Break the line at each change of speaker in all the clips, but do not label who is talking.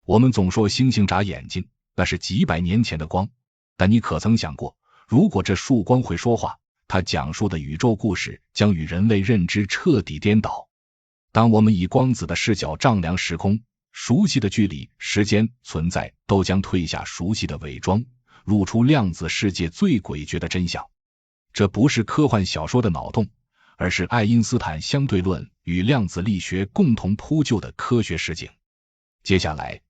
我们总说星星眨眼睛，那是几百年前的光，但你可曾想过，如果这束光会说话，它讲述的宇宙故事将与人类认知彻底颠倒。当我们以光子的视角丈量时空，熟悉的距离、时间、存在都将褪下熟悉的伪装，露出量子世界最诡谲的真相。这不是科幻小说的脑洞，而是爱因斯坦相对论与量子力学共同铺就的科学实景。接下来，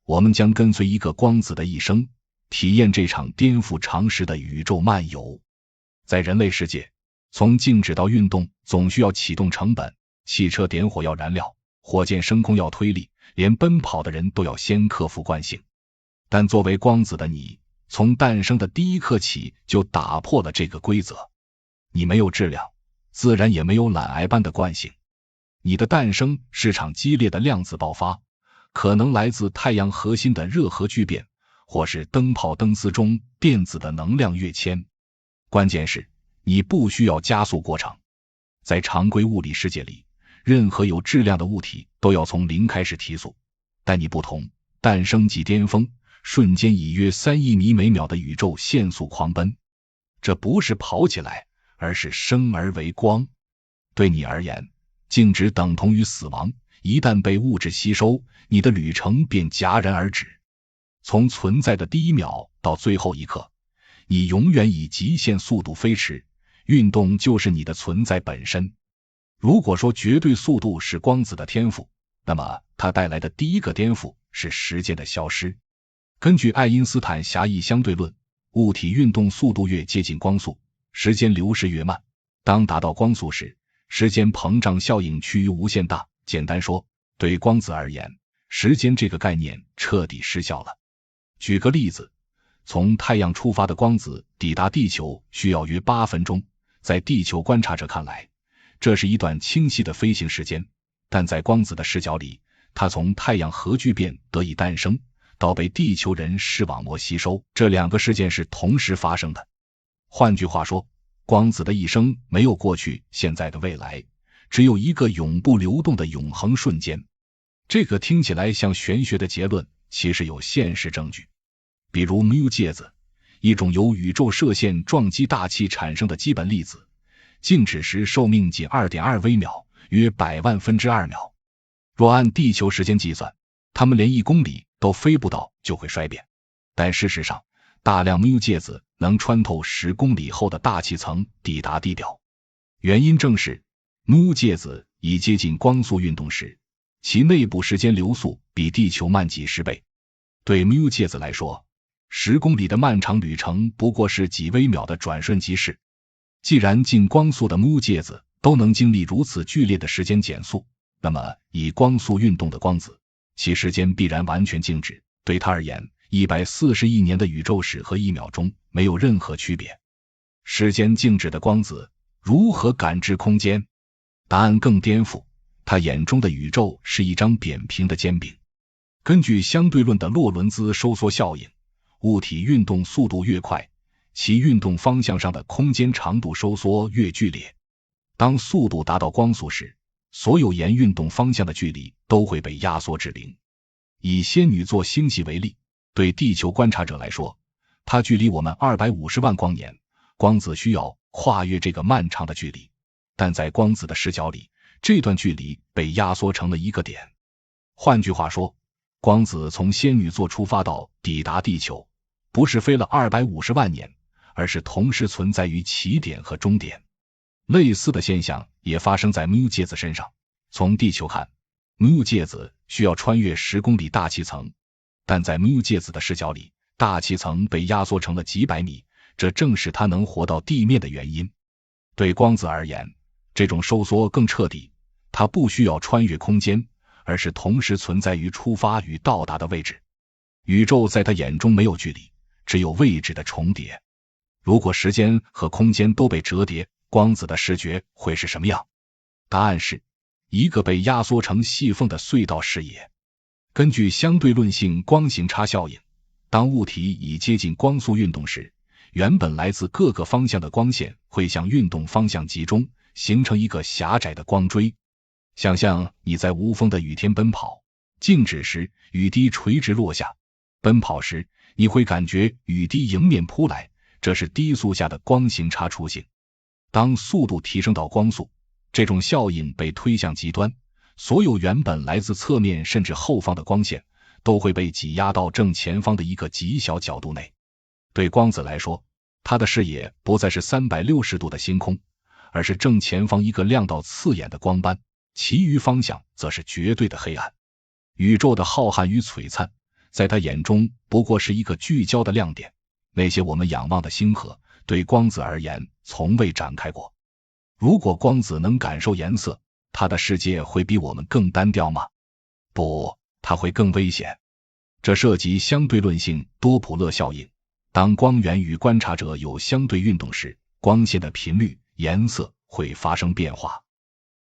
我们将跟随一个光子的一生，体验这场颠覆常识的宇宙漫游。在人类世界，从静止到运动总需要启动成本，汽车点火要燃料，火箭升空要推力，连奔跑的人都要先克服惯性。但作为光子的你，从诞生的第一刻起就打破了这个规则。你没有质量，自然也没有懒癌般的惯性。你的诞生是场激烈的量子爆发，可能来自太阳核心的热核聚变，或是灯泡灯丝中电子的能量跃迁。关键是，你不需要加速过程。在常规物理世界里，任何有质量的物体都要从零开始提速，但你不同，诞生即巅峰，瞬间以约3亿米每秒的宇宙限速狂奔。这不是跑起来，而是生而为光。对你而言，静止等同于死亡，一旦被物质吸收，你的旅程便戛然而止。从存在的第一秒到最后一刻，你永远以极限速度飞驰，运动就是你的存在本身。如果说绝对速度是光子的天赋，那么它带来的第一个颠覆是时间的消失。根据爱因斯坦狭义相对论，物体运动速度越接近光速，时间流逝越慢。当达到光速时，时间膨胀效应趋于无限大。简单说，对光子而言，时间这个概念彻底失效了。举个例子，从太阳出发的光子抵达地球需要约8分钟，在地球观察者看来，这是一段清晰的飞行时间，但在光子的视角里，它从太阳核聚变得以诞生，到被地球人视网膜吸收，这2个事件是同时发生的。换句话说，光子的一生没有过去、现在的未来，只有一个永不流动的永恒瞬间。这个听起来像玄学的结论，其实有现实证据。比如缪介子，一种由宇宙射线撞击大气产生的基本粒子，静止时寿命仅 2.2 微秒，约100万分之2秒。若按地球时间计算，它们连1公里都飞不到就会衰变。但事实上，大量缪介子能穿透10公里厚的大气层抵达地表。原因正是缪介子已接近光速运动时，其内部时间流速比地球慢几十倍。对缪介子来说，10公里的漫长旅程不过是几微秒的转瞬即逝。既然近光速的缪介子都能经历如此剧烈的时间减速，那么以光速运动的光子，其时间必然完全静止。对它而言，140亿年的宇宙史和1秒钟没有任何区别。时间静止的光子如何感知空间？答案更颠覆，他眼中的宇宙是一张扁平的煎饼。根据相对论的洛伦兹收缩效应，物体运动速度越快，其运动方向上的空间长度收缩越剧烈。当速度达到光速时，所有沿运动方向的距离都会被压缩至0。以仙女座星系为例，对地球观察者来说，它距离我们250万光年，光子需要跨越这个漫长的距离，但在光子的视角里，这段距离被压缩成了一个点。换句话说，光子从仙女座出发到抵达地球，不是飞了250万年，而是同时存在于起点和终点。类似的现象也发生在缪介子身上。从地球看，缪介子需要穿越10公里大气层，但在缪介子的视角里，大气层被压缩成了几百米，这正是它能活到地面的原因。对光子而言，这种收缩更彻底，它不需要穿越空间，而是同时存在于出发与到达的位置。宇宙在他眼中没有距离，只有位置的重叠。如果时间和空间都被折叠，光子的视觉会是什么样？答案是一个被压缩成细缝的隧道视野。根据相对论性光行差效应，当物体已接近光速运动时，原本来自各个方向的光线会向运动方向集中，形成一个狭窄的光锥。想象你在无风的雨天奔跑，静止时，雨滴垂直落下；奔跑时，你会感觉雨滴迎面扑来，这是低速下的光行差除性。当速度提升到光速，这种效应被推向极端，所有原本来自侧面甚至后方的光线都会被挤压到正前方的一个极小角度内。对光子来说，它的视野不再是360度的星空，而是正前方一个亮到刺眼的光斑，其余方向则是绝对的黑暗。宇宙的浩瀚与璀璨，在他眼中不过是一个聚焦的亮点，那些我们仰望的星河，对光子而言从未展开过。如果光子能感受颜色，它的世界会比我们更单调吗？不，它会更危险。这涉及相对论性多普勒效应。当光源与观察者有相对运动时，光线的频率、颜色会发生变化。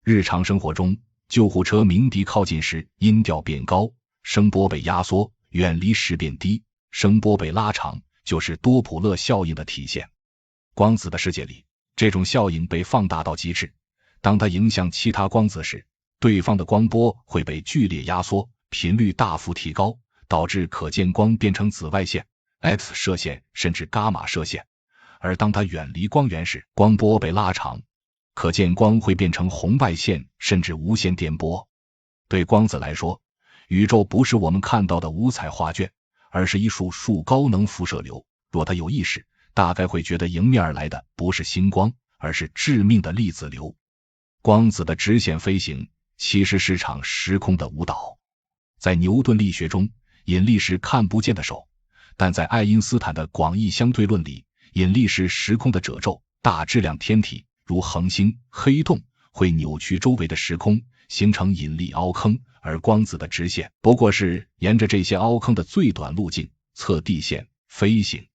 日常生活中，救护车鸣笛靠近时，音调变高，声波被压缩；远离时变低，声波被拉长，就是多普勒效应的体现。光子的世界里，这种效应被放大到极致。当它迎向其他光子时，对方的光波会被剧烈压缩，频率大幅提高，导致可见光变成紫外线、X 射线甚至伽马射线。而当它远离光源时，光波被拉长，可见光会变成红外线甚至无线电波。对光子来说，宇宙不是我们看到的五彩画卷，而是一束高能辐射流。若它有意识，大概会觉得迎面而来的不是星光，而是致命的粒子流。光子的直线飞行其实是场时空的舞蹈。在牛顿力学中，引力是看不见的手，但在爱因斯坦的广义相对论里，引力是时空的褶皱。大质量天体如恒星、黑洞会扭曲周围的时空，形成引力凹坑，而光子的直线不过是沿着这些凹坑的最短路径测地线飞行。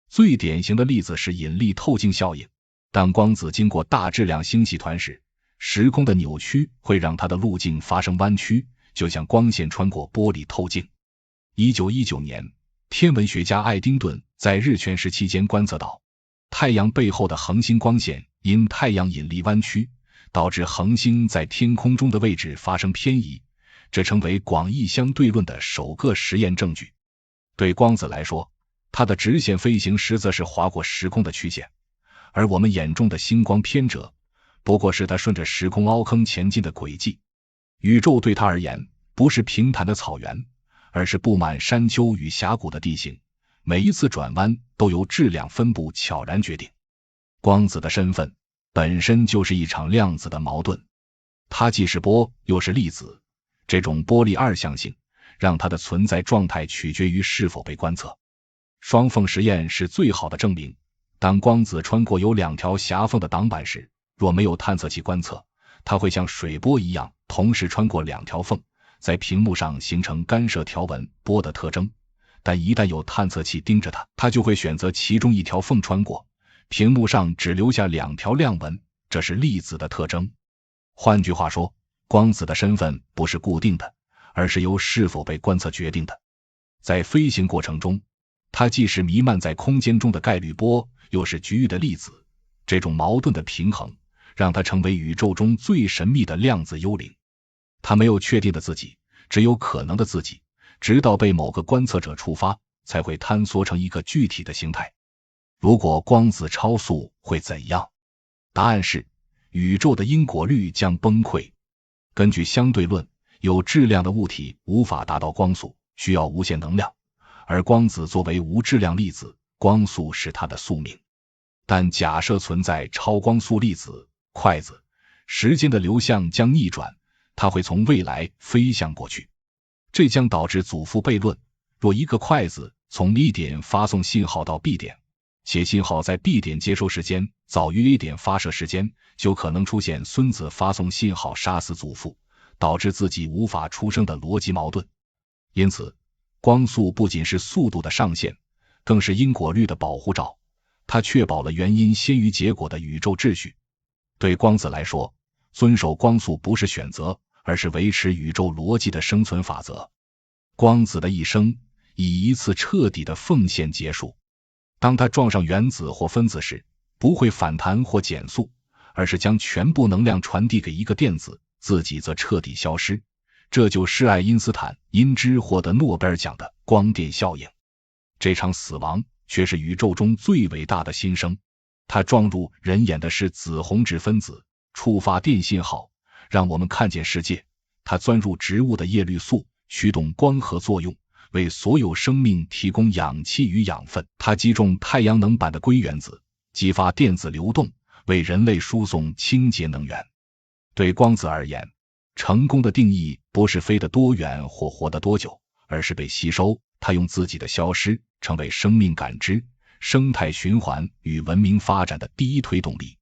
最典型的例子是引力透镜效应。当光子经过大质量星系团时，时空的扭曲会让它的路径发生弯曲，就像光线穿过玻璃透镜。1919年，天文学家爱丁顿在日全食期间观测到，太阳背后的恒星光线因太阳引力弯曲，导致恒星在天空中的位置发生偏移，这成为广义相对论的首个实验证据。对光子来说，它的直线飞行实则是划过时空的曲线，而我们眼中的星光偏折不过是它顺着时空凹坑前进的轨迹。宇宙对它而言不是平坦的草原，而是布满山丘与峡谷的地形，每一次转弯都由质量分布悄然决定。光子的身份本身就是一场量子的矛盾，它既是波又是粒子，这种波粒二象性让它的存在状态取决于是否被观测。双缝实验是最好的证明。当光子穿过有两条狭缝的挡板时，若没有探测器观测，它会像水波一样同时穿过两条缝，在屏幕上形成干涉条纹波的特征。但一旦有探测器盯着它，它就会选择其中一条缝穿过，屏幕上只留下两条亮纹，这是粒子的特征。换句话说，光子的身份不是固定的，而是由是否被观测决定的。在飞行过程中，它既是弥漫在空间中的概率波，又是局域的粒子。这种矛盾的平衡让它成为宇宙中最神秘的量子幽灵。它没有确定的自己，只有可能的自己，直到被某个观测者触发，才会坍缩成一个具体的形态。如果光子超速会怎样？答案是，宇宙的因果律将崩溃。根据相对论，有质量的物体无法达到光速，需要无限能量，而光子作为无质量粒子，光速是它的宿命。但假设存在超光速粒子筷子，时间的流向将逆转，它会从未来飞向过去。这将导致祖父悖论。若一个筷子从 A 点发送信号到 B 点，且信号在 B 点接收时间早于 A 点发射时间，就可能出现孙子发送信号杀死祖父，导致自己无法出生的逻辑矛盾。因此，光速不仅是速度的上限，更是因果律的保护罩，它确保了原因先于结果的宇宙秩序。对光子来说，遵守光速不是选择，而是维持宇宙逻辑的生存法则。光子的一生以一次彻底的奉献结束。当它撞上原子或分子时，不会反弹或减速，而是将全部能量传递给一个电子，自己则彻底消失。这就是爱因斯坦因之获得诺贝尔奖的光电效应。这场死亡却是宇宙中最伟大的新生，它撞入人眼的是紫红质分子，触发电信号，让我们看见世界；它钻入植物的叶绿素，驱动光合作用，为所有生命提供氧气与养分；它击中太阳能板的硅原子，激发电子流动，为人类输送清洁能源。对光子而言，成功的定义不是飞得多远或活得多久，而是被吸收。它用自己的消失成为生命感知、生态循环与文明发展的第一推动力。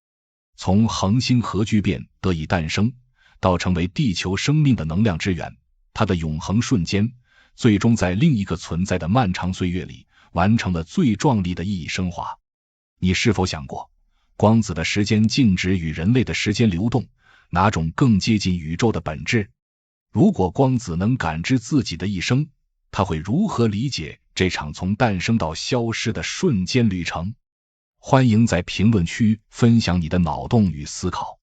从恒星核聚变得以诞生，到成为地球生命的能量之源，它的永恒瞬间，最终在另一个存在的漫长岁月里，完成了最壮丽的意义升华。你是否想过，光子的时间静止与人类的时间流动，哪种更接近宇宙的本质？如果光子能感知自己的一生，它会如何理解这场从诞生到消失的瞬间旅程？欢迎在评论区分享你的脑洞与思考。